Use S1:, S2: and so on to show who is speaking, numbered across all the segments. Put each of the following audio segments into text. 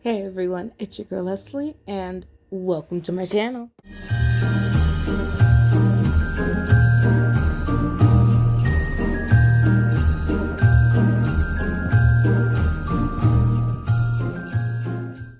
S1: Hey everyone, it's your girl Leslie, and welcome to my channel.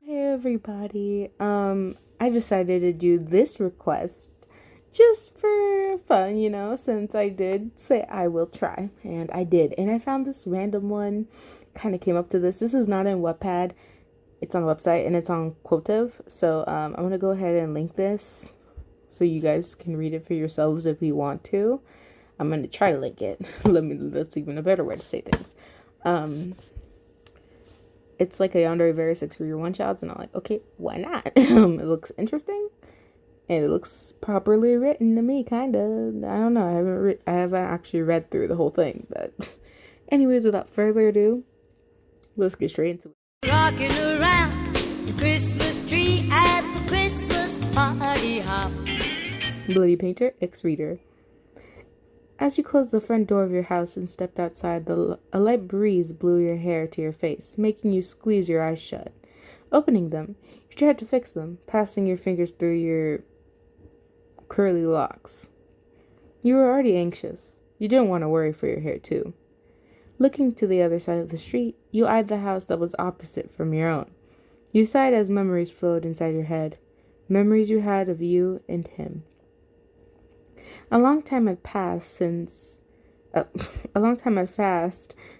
S1: Hey everybody, I decided to do this request just for fun, since I did say I will try, and I did, and I found this random one, kind of came up to this. This is not in Wattpad. It's on a website and it's on Quotive. So I'm going to go ahead and link this so you guys can read it for yourselves if you want to. I'm going to try to link it. That's even a better way to say things. It's like a yandere very 6 for your one shots, and I'm like, okay, why not? It looks interesting and it looks properly written to me, kind of. I don't know. I haven't actually read through the whole thing, but anyways, without further ado, let's get straight into it.
S2: Rocking around the Christmas tree at the Christmas party hop.
S1: Bloody Painter, ex-reader. As you closed the front door of your house and stepped outside, a light breeze blew your hair to your face, making you squeeze your eyes shut. Opening them, you tried to fix them, passing your fingers through your curly locks. You were already anxious. You didn't want to worry for your hair, too. Looking to the other side of the street, you eyed the house that was opposite from your own. You sighed as memories flowed inside your head, memories you had of you and him. A long time had passed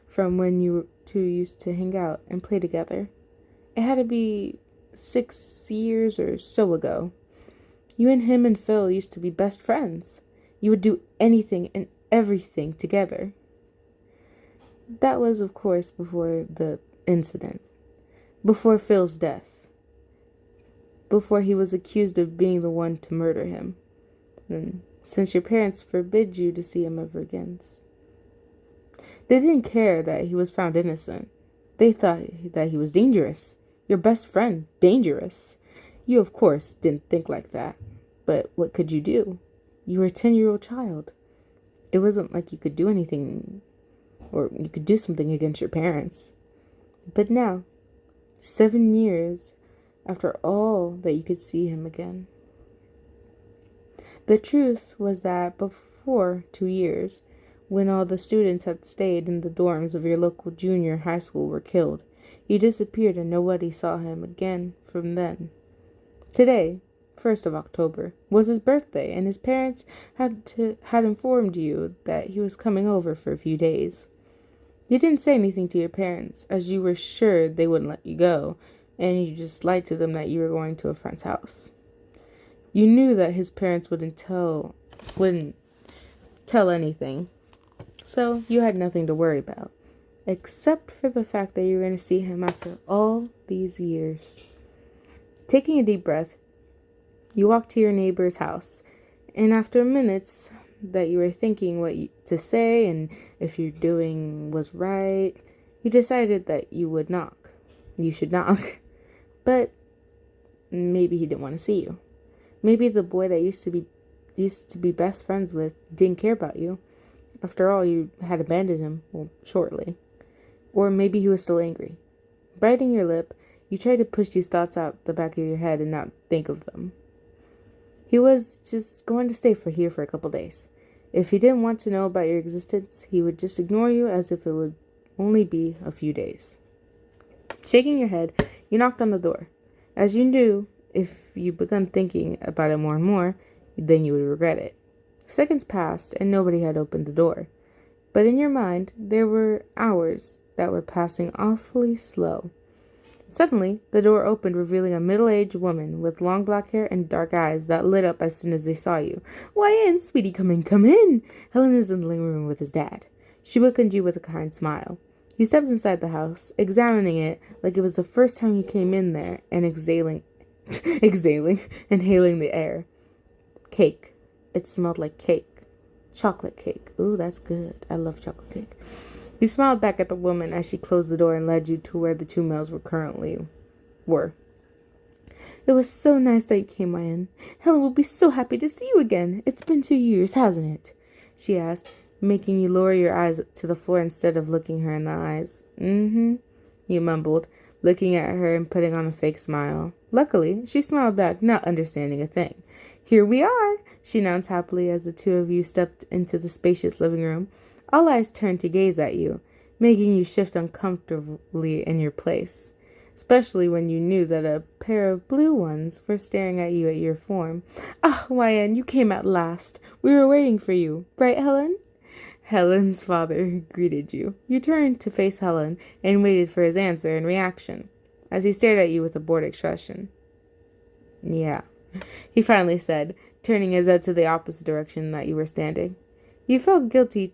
S1: from when you two used to hang out and play together. It had to be 6 years or so ago. You and him and Phil used to be best friends. You would do anything and everything together. That was, of course, before the incident. Before Phil's death. Before he was accused of being the one to murder him. And since your parents forbid you to see him ever again. They didn't care that he was found innocent. They thought that he was dangerous. Your best friend, dangerous. You, of course, didn't think like that. But what could you do? You were a 10-year-old child. It wasn't like you could do anything, or you could do something against your parents. But now, 7 years after all, that you could see him again. The truth was that before 2 years, when all the students had stayed in the dorms of your local junior high school were killed, he disappeared and nobody saw him again from then. Today, 1st of October, was his birthday, and his parents had informed you that he was coming over for a few days. You didn't say anything to your parents, as you were sure they wouldn't let you go, and you just lied to them that you were going to a friend's house. You knew that his parents wouldn't tell anything, so you had nothing to worry about, except for the fact that you were going to see him after all these years. Taking a deep breath, you walked to your neighbor's house, and after minutes that you were thinking what to say and if your doing was right, you decided that you would knock. You should knock. But maybe he didn't want to see you. Maybe the boy that used to be best friends with didn't care about you. After all, you had abandoned him, shortly. Or maybe he was still angry. Biting your lip, you tried to push these thoughts out the back of your head and not think of them. He was just going to stay here for a couple days. If he didn't want to know about your existence, he would just ignore you as if it would only be a few days. Shaking your head, you knocked on the door. As you knew, if you begun thinking about it more and more, then you would regret it. Seconds passed, and nobody had opened the door. But in your mind, there were hours that were passing awfully slow. Suddenly, the door opened, revealing a middle-aged woman with long black hair and dark eyes that lit up as soon as they saw you. "Why in, sweetie, come in, come in!" Helen is in the living room with his dad. She welcomed you with a kind smile. You stepped inside the house, examining it like it was the first time you came in there, and inhaling the air. Cake. It smelled like cake. Chocolate cake. Ooh, that's good. I love chocolate cake. You smiled back at the woman as she closed the door and led you to where the two males were. "It was so nice that you came in. Helen will be so happy to see you again. It's been 2 years, hasn't it?" she asked, making you lower your eyes to the floor instead of looking her in the eyes. "Mm-hmm," you mumbled, looking at her and putting on a fake smile. Luckily, she smiled back, not understanding a thing. "Here we are," she announced happily as the two of you stepped into the spacious living room. All eyes turned to gaze at you, making you shift uncomfortably in your place, especially when you knew that a pair of blue ones were staring at you at your form. "Ah, Wyan, you came at last. We were waiting for you. Right, Helen?" Helen's father greeted you. You turned to face Helen and waited for his answer and reaction, as he stared at you with a bored expression. "Yeah," he finally said, turning his head to the opposite direction that you were standing. You felt guiltness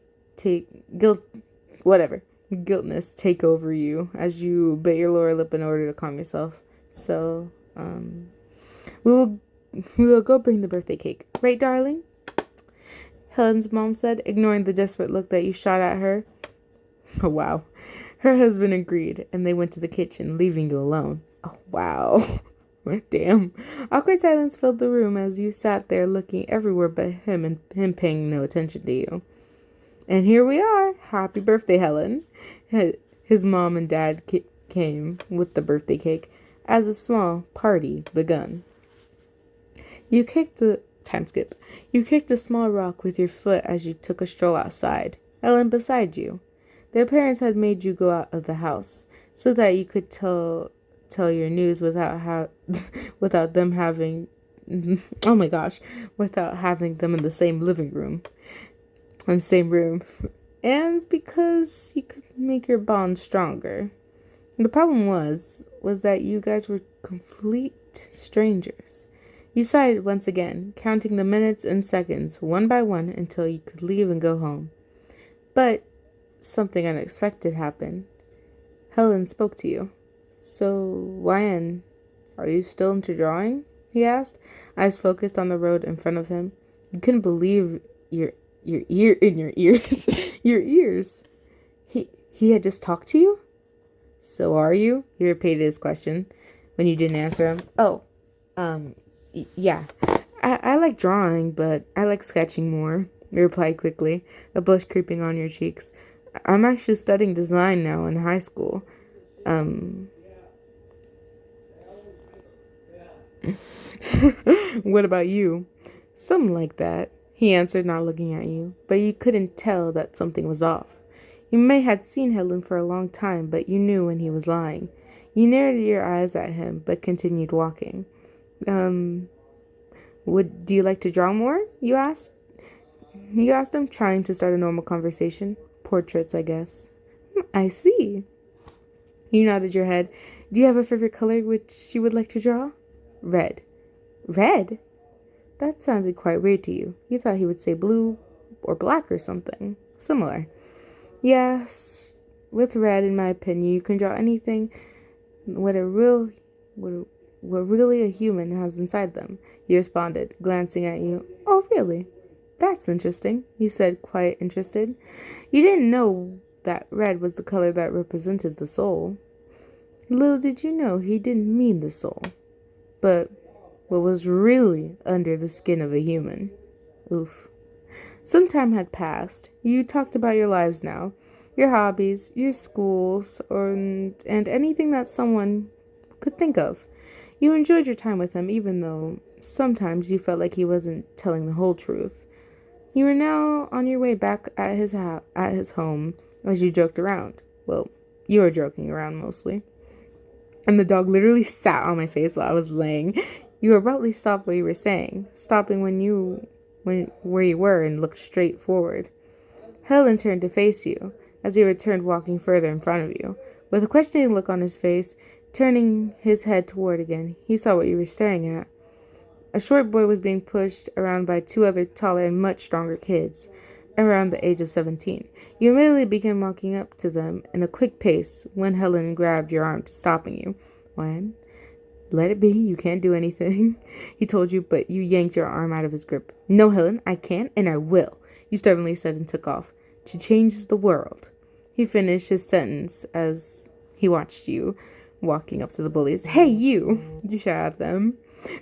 S1: take over you as you bit your lower lip in order to calm yourself. "So, we will go bring the birthday cake. Right, darling?" Helen's mom said, ignoring the desperate look that you shot at her. Oh, wow. Her husband agreed, and they went to the kitchen, leaving you alone. Oh, wow. Damn. Awkward silence filled the room as you sat there looking everywhere but him and him paying no attention to you. "And here we are. Happy birthday, Helen." His mom and dad came with the birthday cake as a small party begun. You kicked a small rock with your foot as you took a stroll outside, Ellen beside you. Their parents had made you go out of the house so that you could tell your news without them having without having them in the same room, and because you could make your bond stronger. The problem was that you guys were complete strangers. You sighed once again, counting the minutes and seconds one by one until you could leave and go home. But something unexpected happened. Helen spoke to you. "So, Wyan, are you still into drawing?" he asked, eyes focused on the road in front of him. You couldn't believe your ears. Your ears. He had just talked to you? "So are you?" He repeated his question when you didn't answer him. "Oh, yeah. I like drawing, but I like sketching more," you replied quickly, a blush creeping on your cheeks. "I'm actually studying design now in high school. What about you?" "Something like that," he answered, not looking at you, but you couldn't tell that something was off. You may have seen Helen for a long time, but you knew when he was lying. You narrowed your eyes at him, but continued walking. Do you like to draw more?" You asked him, trying to start a normal conversation. "Portraits, I guess." "I see." You nodded your head. "Do you have a favorite color which you would like to draw?" "Red." "Red?" That sounded quite weird to you. You thought he would say blue or black or something similar. "Yes, with red, in my opinion, you can draw anything what really a human has inside them," you responded, glancing at you. "Oh, really? That's interesting," you said, quite interested. You didn't know that red was the color that represented the soul. Little did you know he didn't mean the soul, but what was really under the skin of a human. Oof. Some time had passed. You talked about your lives now, your hobbies, your schools, and anything that someone could think of. You enjoyed your time with him, even though sometimes you felt like he wasn't telling the whole truth. You were now on your way back at his home as you joked around. Well, you were joking around mostly. And the dog literally sat on my face while I was laying. You abruptly stopped what you were saying, stopping where you were and looked straight forward. Helen turned to face you as he returned, walking further in front of you. With a questioning look on his face, turning his head toward again, he saw what you were staring at. A short boy was being pushed around by two other taller and much stronger kids, around the age of 17. You immediately began walking up to them in a quick pace when Helen grabbed your arm, stopping you. "Wyan, let it be. You can't do anything," he told you, but you yanked your arm out of his grip. "No, Helen, I can't and I will," you stubbornly said and took off. "She changes the world." He finished his sentence as he watched you walking up to the bullies. "Hey, you!" you shouted at them.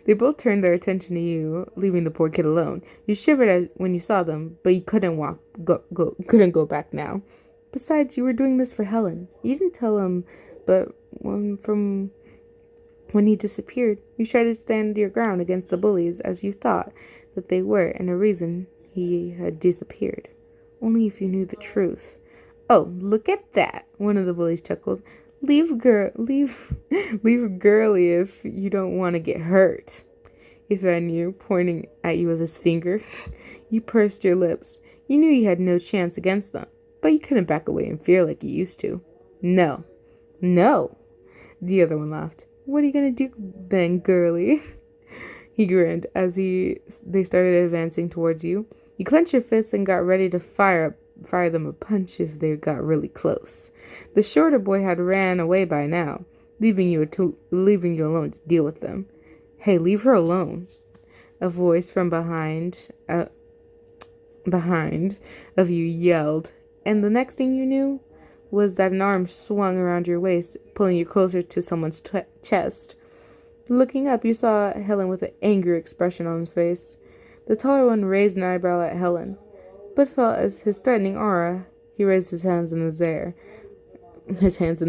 S1: They both turned their attention to you, leaving the poor kid alone. You shivered when you saw them, but you couldn't go back now. Besides, you were doing this for Helen. You didn't tell him, but from when he disappeared. You tried to stand your ground against the bullies as you thought that they were, and a reason he had disappeared. Only if you knew the truth. Oh, look at that, one of the bullies chuckled. Leave leave girly if you don't want to get hurt. He threatened you, pointing at you with his finger. You pursed your lips. You knew you had no chance against them, but you couldn't back away in fear like you used to. No. No. The other one laughed. What are you gonna do then, girly? He grinned as they started advancing towards you. You clenched your fists and got ready to fire them a punch if they got really close. The shorter boy had ran away by now, leaving you alone to deal with them. Hey, leave her alone. A voice from behind of you yelled, and the next thing you knew was that an arm swung around your waist, pulling you closer to someone's chest. Looking up, you saw Helen with an angry expression on his face. The taller one raised an eyebrow at Helen, but felt as his threatening aura. He raised his hands in the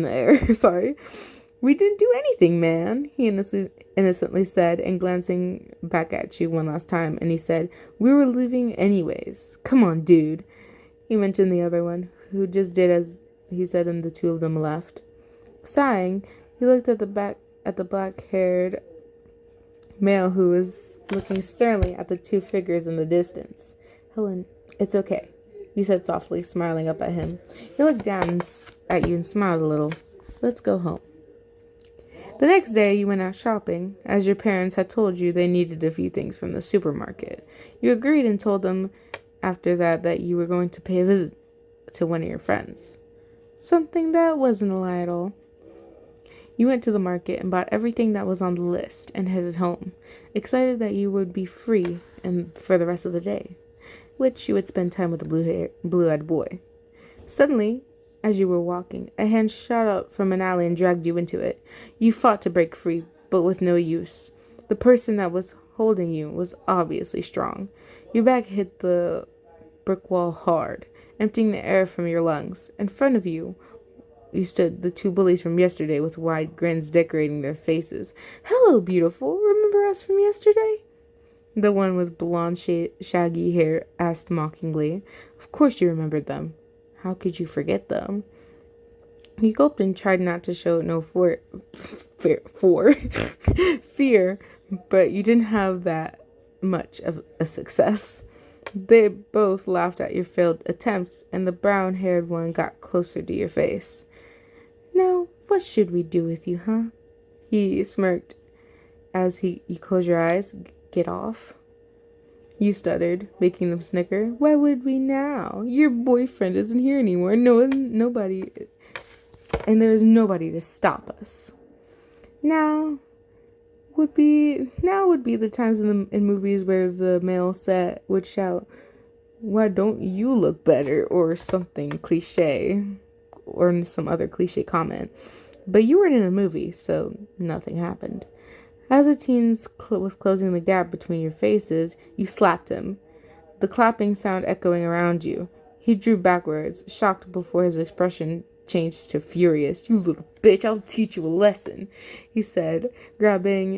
S1: air. Sorry. We didn't do anything, man, he innocently said, and glancing back at you one last time, and he said, we were leaving anyways. Come on, dude. He mentioned the other one, who just did as he said, and the two of them left. Sighing, he looked at the black-haired male who was looking sternly at the two figures in the distance. Helen, it's okay, you said softly, smiling up at him. He looked down at you and smiled a little. Let's go home. The next day, you went out shopping, as your parents had told you they needed a few things from the supermarket. You agreed and told them after that you were going to pay a visit to one of your friends. Something that wasn't a lie at all. You went to the market and bought everything that was on the list and headed home, excited that you would be free and for the rest of the day, which you would spend time with the blue-eyed boy. Suddenly, as you were walking, a hand shot up from an alley and dragged you into it. You fought to break free, but with no use. The person that was holding you was obviously strong. Your back hit the brick wall hard, emptying the air from your lungs. In front of you stood the two bullies from yesterday with wide grins decorating their faces. Hello, beautiful. Remember us from yesterday? The one with blonde, shaggy hair asked mockingly. Of course you remembered them. How could you forget them? You gulped and tried not to show no fear, but you didn't have that much of a success. They both laughed at your failed attempts, and the brown-haired one got closer to your face. Now, what should we do with you, huh? He smirked as you closed your eyes. Get off. You stuttered, making them snicker. Why would we now? Your boyfriend isn't here anymore. Nobody, and there is nobody to stop us. Now would be the times in movies where the male set would shout, "Why don't you look better?" or something cliche, or some other cliche comment. But you weren't in a movie, so nothing happened. As the teen was closing the gap between your faces, you slapped him, the clapping sound echoing around you. He drew backwards, shocked before his expression changed to furious. You little bitch, I'll teach you a lesson, he said, grabbing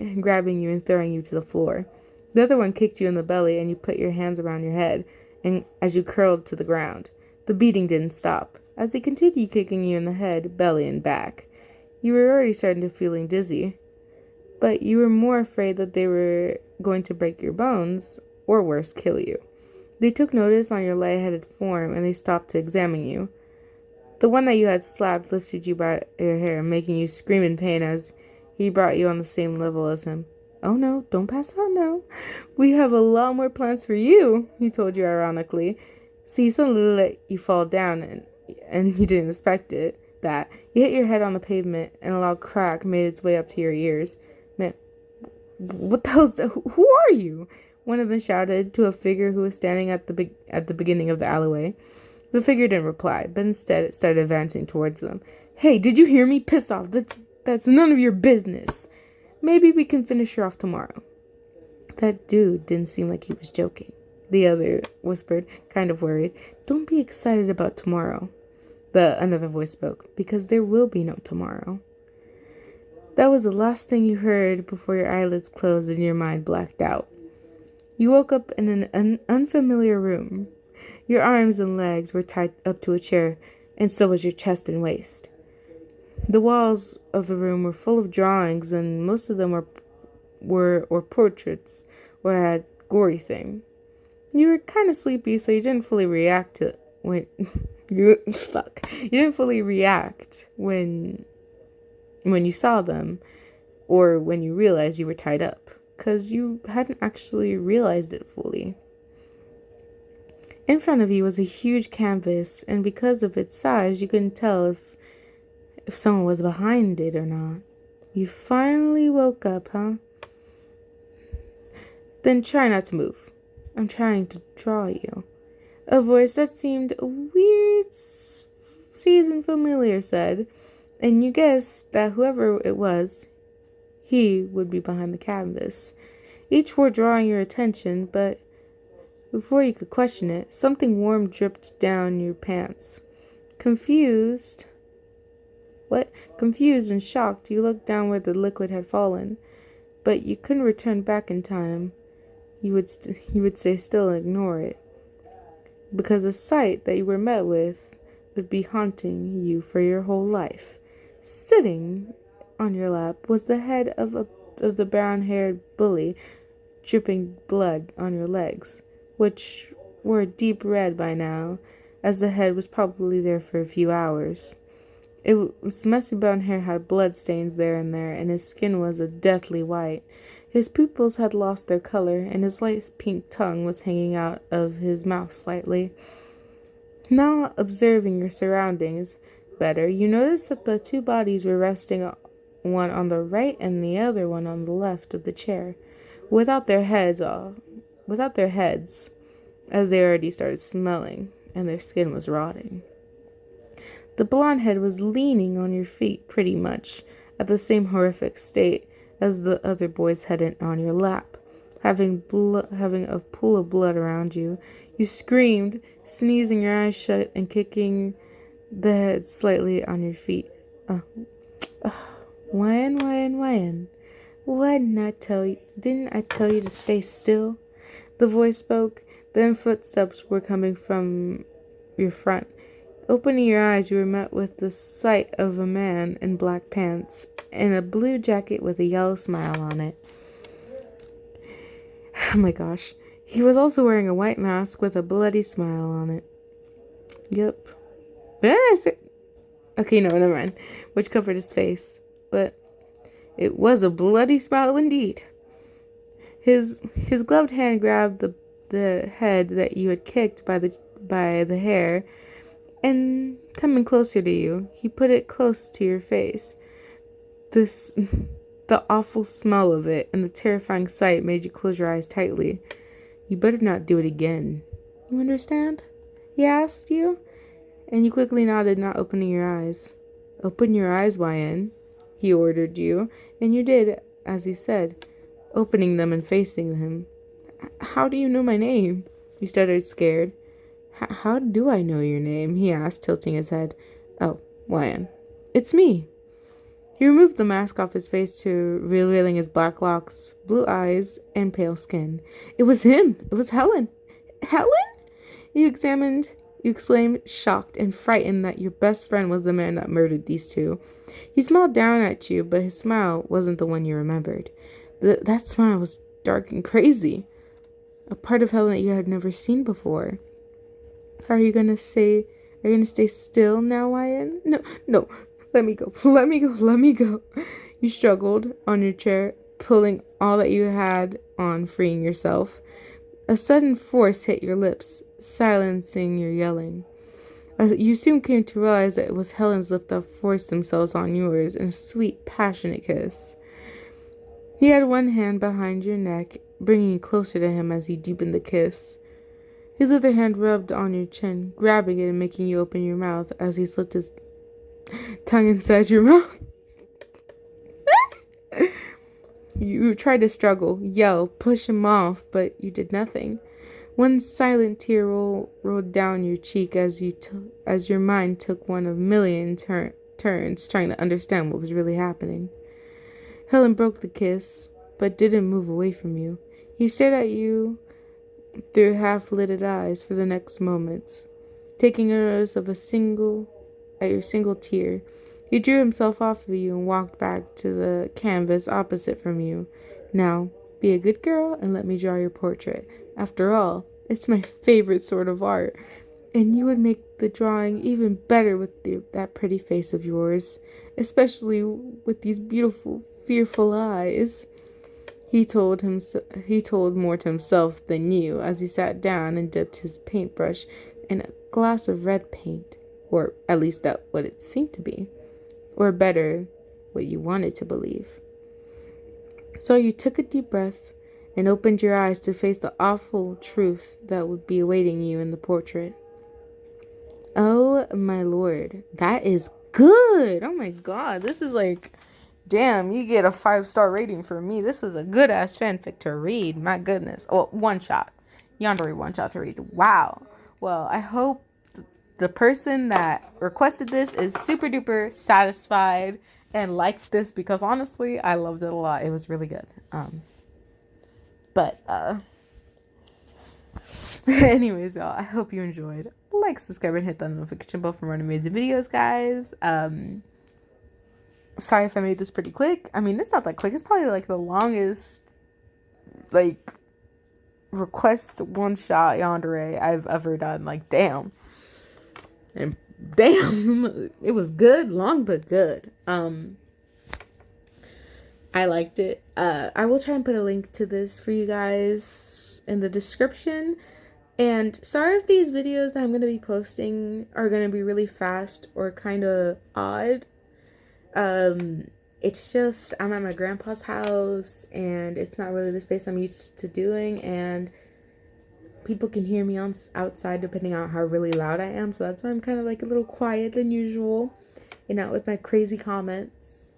S1: you and throwing you to the floor. The other one kicked you in the belly, and you put your hands around your head, and as you curled to the ground. The beating didn't stop, as he continued kicking you in the head, belly, and back. You were already starting to feeling dizzy, but you were more afraid that they were going to break your bones, or worse, kill you. They took notice on your light-headed form, and they stopped to examine you. The one that you had slapped lifted you by your hair, making you scream in pain as he brought you on the same level as him. Oh no, don't pass out now. We have a lot more plans for you, he told you ironically. So he suddenly let you fall down, and you didn't expect it. That you hit your head on the pavement, and a loud crack made its way up to your ears. Man, what the hell's that? Who are you? One of them shouted to a figure who was standing at the beginning of the alleyway. The figure didn't reply, but instead it started advancing towards them. Hey, did you hear me? Piss off. That's none of your business. Maybe we can finish her off tomorrow. That dude didn't seem like he was joking. The other whispered, kind of worried. Don't be excited about tomorrow. Another voice spoke, because there will be no tomorrow. That was the last thing you heard before your eyelids closed and your mind blacked out. You woke up in an unfamiliar room. Your arms and legs were tied up to a chair, and so was your chest and waist. The walls of the room were full of drawings, and most of them were portraits or had gory thing. You were kind of sleepy, so you didn't fully react to when you didn't fully react when you saw them or when you realized you were tied up, because you hadn't actually realized it fully. In front of you was a huge canvas, and because of its size, you couldn't tell if someone was behind it or not. You finally woke up, huh? Then try not to move. I'm trying to draw you. A voice that seemed a weird, seasoned familiar said, and you guessed that whoever it was, he would be behind the canvas. Each were drawing your attention, but before you could question it, something warm dripped down your pants. Confused and shocked, you looked down where the liquid had fallen, but you couldn't return back in time. You would stay still and ignore it, because the sight that you were met with would be haunting you for your whole life. Sitting on your lap was the head of the brown-haired bully, dripping blood on your legs, which were deep red by now, as the head was probably there for a few hours. His messy brown hair had blood stains there and there, and his skin was a deathly white. His pupils had lost their color, and his light pink tongue was hanging out of his mouth slightly. Now, observing your surroundings better, you noticed that the two bodies were resting, one on the right and the other one on the left of the chair, without their heads, as they already started smelling, and their skin was rotting. The blonde head was leaning on your feet pretty much at the same horrific state as the other boy's head on your lap, having a pool of blood around you. You screamed, sneezing your eyes shut and kicking the head slightly on your feet. Wyan. Didn't I tell you to stay still? The voice spoke. Then footsteps were coming from your front. Opening your eyes, you were met with the sight of a man in black pants and a blue jacket with a yellow smile on it. Oh my gosh. He was also wearing a white mask with a bloody smile on it. Yep. Okay, no, never mind. Which covered his face. But it was a bloody smile indeed. His gloved hand grabbed the head that you had kicked by the hair, and coming closer to you, he put it close to your face. The awful smell of it and the terrifying sight made you close your eyes tightly. You better not do it again. You understand? He asked you, and you quickly nodded, not opening your eyes. Open your eyes, YN, he ordered you, and you did as he said, opening them and facing him. How do you know my name? You stuttered, scared. How do I know your name? He asked, tilting his head. Oh, YN. It's me. He removed the mask off his face to revealing his black locks, blue eyes, and pale skin. It was him. It was Helen. Helen? You exclaimed, shocked and frightened that your best friend was the man that murdered these two. He smiled down at you, but his smile wasn't the one you remembered. That smile was dark and crazy. A part of Helen that you had never seen before. Are you gonna stay still now, YN? No. Let me go. You struggled on your chair, pulling all that you had on, freeing yourself. A sudden force hit your lips, silencing your yelling. You soon came to realize that it was Helen's lips that forced themselves on yours in a sweet, passionate kiss. He had one hand behind your neck, bringing you closer to him as he deepened the kiss. His other hand rubbed on your chin, grabbing it and making you open your mouth as he slipped his tongue inside your mouth. You tried to struggle, yell, push him off, but you did nothing. One silent tear rolled down your cheek as your mind took one of million turns trying to understand what was really happening. Helen broke the kiss, but didn't move away from you. He stared at you through half-lidded eyes for the next moments, taking notice of your single tear. He drew himself off of you and walked back to the canvas opposite from you. Now, be a good girl and let me draw your portrait. After all, it's my favorite sort of art, and you would make the drawing even better with that pretty face of yours, especially with these beautiful, fearful eyes. He told more to himself than you as he sat down and dipped his paintbrush in a glass of red paint, or at least that what it seemed to be, or better, what you wanted to believe. So you took a deep breath and opened your eyes to face the awful truth that would be awaiting you in the portrait. Oh my lord, that is good. Oh my god, this is like, damn, you get a 5-star rating for me. This is a good ass fanfic to read. My goodness. Oh, one shot. Yandere one shot to read. Wow. Well, I hope the person that requested this is super duper satisfied and liked this, because honestly, I loved it a lot. It was really good. But anyways, y'all, I hope you enjoyed. Like, subscribe, and hit that notification bell for more amazing videos, guys. Sorry if I made this pretty quick. I mean, it's not that quick. It's probably like the longest like request one shot yandere I've ever done. Like, damn. And damn, it was good, long but good. I liked it. I will try and put a link to this for you guys in the description. And sorry if these videos that I'm going to be posting are going to be really fast or kind of odd. It's just, I'm at my grandpa's house and it's not really the space I'm used to doing, and people can hear me outside depending on how really loud I am, so that's why I'm kind of like a little quiet than usual, and not with my crazy comments,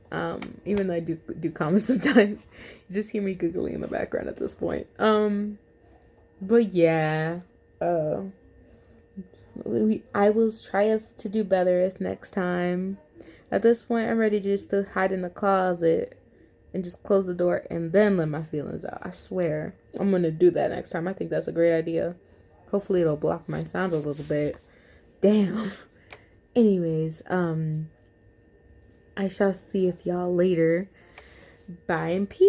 S1: even though I do comments sometimes. You just hear me giggling in the background at this point. But yeah, I will try to do better next time. At this point, I'm ready just to hide in the closet and just close the door and then let my feelings out. I swear. I'm going to do that next time. I think that's a great idea. Hopefully it'll block my sound a little bit. Damn. Anyways, I shall see if y'all later. Bye and peace.